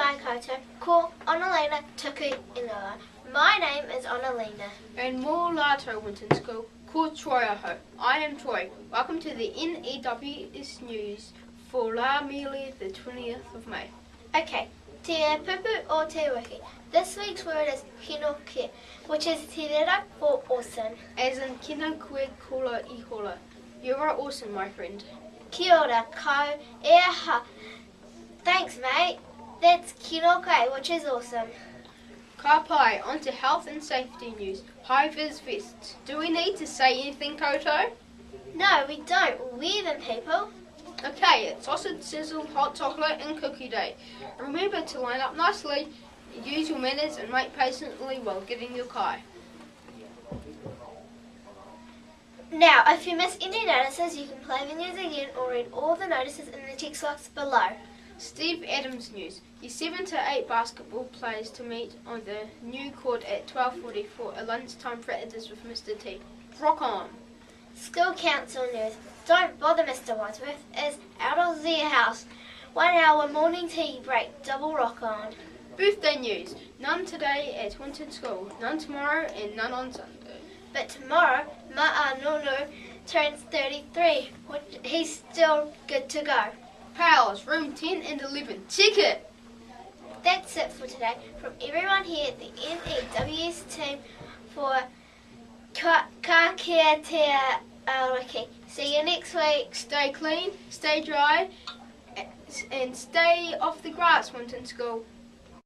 mai koutou, ko Annalena tuku ingoa. My name is Annalena. And more lato Winton School, ko Troy aho. I am Troy. Welcome to the NEWS News for La Mele, the 20th of May. Okay, te pupu o te wiki. This week's word is hinoke, which is te rera for awesome. As in kina koe kola I hola. You are awesome, my friend. Kia ora, kau e aha. Thanks, mate. That's kinoke, which is awesome. Ka pai, on to health and safety news. High-vis vests. Do we need to say anything, Koto? No, we don't. Wear them, people. Okay, it's sausage, sizzle, hot chocolate and cookie day. Remember to line up nicely, use your manners and wait patiently while getting your kai. Now, if you miss any notices, you can play the news again or read all the notices in the text box below. Steve Adams news. The 7 to 8 basketball players to meet on the new court at 12:40 for a lunchtime practice with Mr. T. Rock on! School council news. Don't bother Mr. Wadsworth is out of their house. 1 hour morning tea break, double rock on. Birthday news. None today at Winton School, none tomorrow and none on Sunday. But tomorrow, Ma'a Nunu turns 33. He's still good to go. Pals, room 10 and 11. Check it! That's it for today. From everyone here at the NEWS team for Ka Kia Te Arawiki. See you next week. Stay clean, stay dry, and stay off the grass, Winton School.